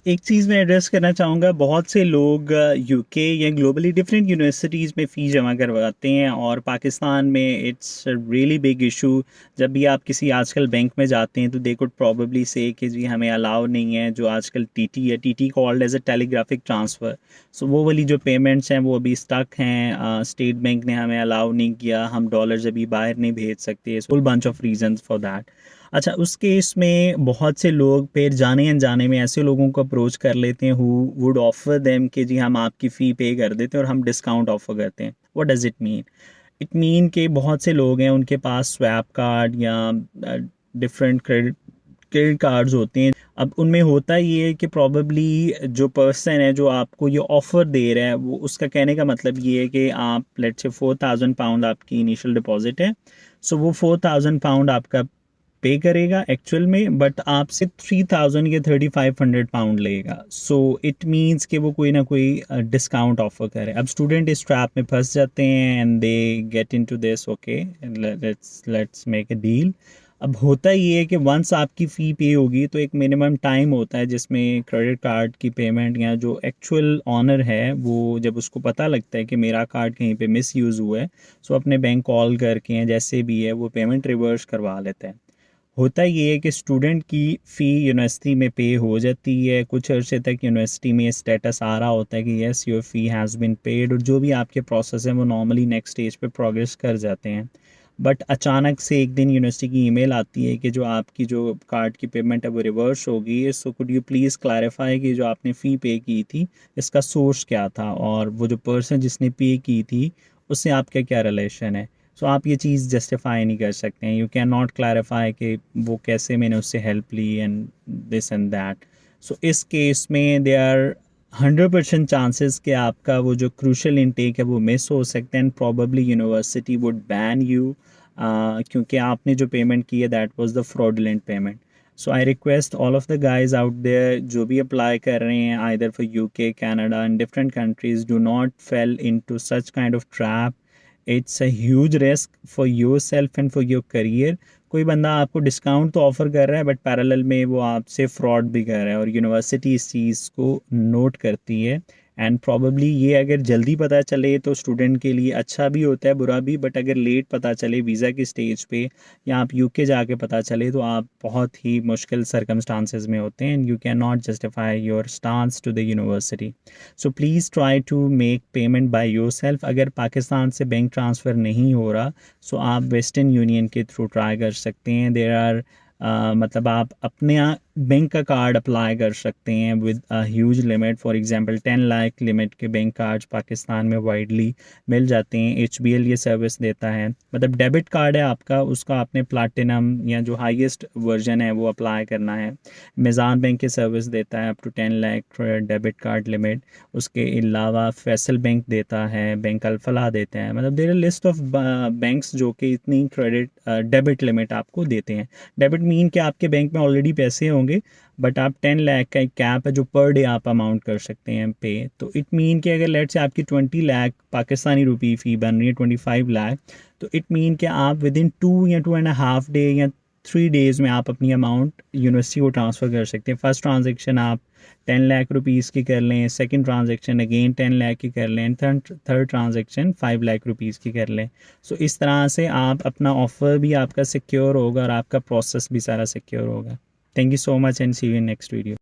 एक चीज़ मैं एड्रेस करना चाहूँगा, बहुत से लोग यूके या ग्लोबली डिफरेंट यूनिवर्सिटीज़ में फ़ी जमा करवाते हैं और पाकिस्तान में इट्स रियली बिग इशू। जब भी आप किसी आजकल बैंक में जाते हैं तो दे कुड प्रॉबेबली से कि जी हमें अलाउ नहीं है, जो आजकल टीटी है, TT called as a telegraphic transfer. So वो वाली जो पेमेंट्स हैं वो अभी स्टक हैं। स्टेट बैंक ने हमें अलाउ नहीं किया, हम डॉलर्स अभी बाहर नहीं भेज सकते, full bunch of reasons for that. अच्छा, उस केस में बहुत से लोग फिर जाने अनजाने में ऐसे लोगों को अप्रोच कर लेते हैं हु वुड ऑफर देम कि जी हम आपकी फ़ी पे कर देते हैं और हम डिस्काउंट ऑफर करते हैं। What does it mean? It mean कि बहुत से लोग हैं उनके पास स्वैप कार्ड या डिफरेंट क्रेडिट कार्ड्स होते हैं। अब उनमें होता ये है कि प्रॉबेबली जो पर्सन है जो आपको ये ऑफ़र दे रहा है, वो उसका कहने का मतलब ये है कि आप लेट्स से £4,000 आपकी इनिशियल डिपॉजिट है। सो वो £4,000 आपका पे करेगा एक्चुअल में, बट आपसे 3,000 या 3,500 लेगा। सो इट मीन्स कि वो कोई ना कोई डिस्काउंट ऑफर करे। अब स्टूडेंट इस ट्रैप में फंस जाते हैं and they get into this, okay let's make a deal. अब होता ये है कि वंस आपकी फ़ी पे होगी तो एक मिनिमम टाइम होता है जिसमें क्रेडिट कार्ड की पेमेंट या जो एक्चुअल ऑनर है वो जब उसको पता लगता है कि मेरा कार्ड कहीं पे मिस यूज़ हुआ है, सो अपने बैंक कॉल करके या जैसे भी है वो पेमेंट रिवर्स करवा लेता है। होता ये है कि स्टूडेंट की फ़ी यूनिवर्सिटी में पे हो जाती है, कुछ अर्से तक यूनिवर्सिटी में स्टेटस आ रहा होता है कि yes your fee has been paid, और जो भी आपके प्रोसेस हैं वो नॉर्मली नेक्स्ट स्टेज पे प्रोग्रेस कर जाते हैं। बट अचानक से एक दिन यूनिवर्सिटी की ईमेल आती है कि जो आपकी जो कार्ड की पेमेंट है वो रिवर्स होगी, so could you please clarify कि जो आपने फ़ी पे की थी इसका सोर्स क्या था, और वो जो पर्सन जिसने पे की थी उससे आपका क्या रिलेशन है। सो आप ये चीज़ जस्टिफाई नहीं कर सकते हैं, यू कैन नॉट क्लैरिफाई कि वो कैसे मैंने उससे हेल्प ली and this and that. So इस केस में दे आर 100% चांसेस कि आपका वो जो क्रूशल इनटेक है वो मिस हो सकते हैं and probably university would ban you, क्योंकि आपने जो पेमेंट की है that was the fraudulent payment. So I request all of the guys out there जो भी अप्लाई कर रहे हैं either for UK, Canada and different countries, do not fall into such kind of trap. It's a huge risk for yourself and for your career. कोई बंदा आपको discount तो offer कर रहा है बट पैरेलल में वो आपसे फ्रॉड भी कर रहा है, और यूनिवर्सिटी इस चीज़ को नोट करती है। एंड प्रॉबेबली ये अगर जल्दी पता चले तो स्टूडेंट के लिए अच्छा भी होता है, बुरा भी, बट अगर लेट पता चले वीज़ा की स्टेज पे या आप यूके जाके पता चले तो आप बहुत ही मुश्किल सर्कमस्टांसेस में होते हैं and you can not justify your stance to the university. So please try to make payment by yourself. अगर पाकिस्तान से बैंक ट्रांसफ़र नहीं हो रहा सो आप वेस्टर्न यूनियन के थ्रू ट्राई कर सकते हैं। देयर आर मतलब आप अपने बैंक का कार्ड अप्लाई कर सकते हैं with a huge limit. For example 10 lakh limit के बैंक कार्ड्स पाकिस्तान में वाइडली मिल जाते हैं। HBL ये सर्विस देता है, मतलब डेबिट कार्ड है आपका, उसका आपने प्लाटिनम या जो हाईएस्ट वर्जन है वो अप्लाई करना है। मिज़ान बैंक की सर्विस देता है up to 10 lakh debit card limit. उसके अलावा फैसल बैंक देता है, बैंक अल्फला देता है, मतलब there are list of banks जो कि इतनी क्रेडिट डेबिट लिमिट आपको देते हैं। डेबिट मीन कि आपके बैंक में ऑलरेडी पैसे होंगे बट आप 10 लाख का एक कैप है जो पर डे आप अमाउंट कर सकते हैं पे। तो इट मीन कि अगर लेट से आपकी 20 लाख पाकिस्तानी रुपी फ़ी बन रही है, 25 लाख, तो इट मीन कि आप विद इन 2 या 2.5 डे या 3 डेज़ में आप अपनी अमाउंट यूनिवर्सिटी को ट्रांसफ़र कर सकते हैं। फर्स्ट ट्रांजेक्शन आप 10 लाख रुपीज़ की कर लें, सेकंड ट्रांजेक्शन अगेन 10 लाख की कर लें, थर्ड ट्रांजेक्शन 5 लाख रुपीज़ की कर लें। सो इस तरह से आप अपना ऑफ़र भी आपका सिक्योर होगा और आपका प्रोसेस भी सारा सिक्योर होगा। Thank you so much and see you in next video.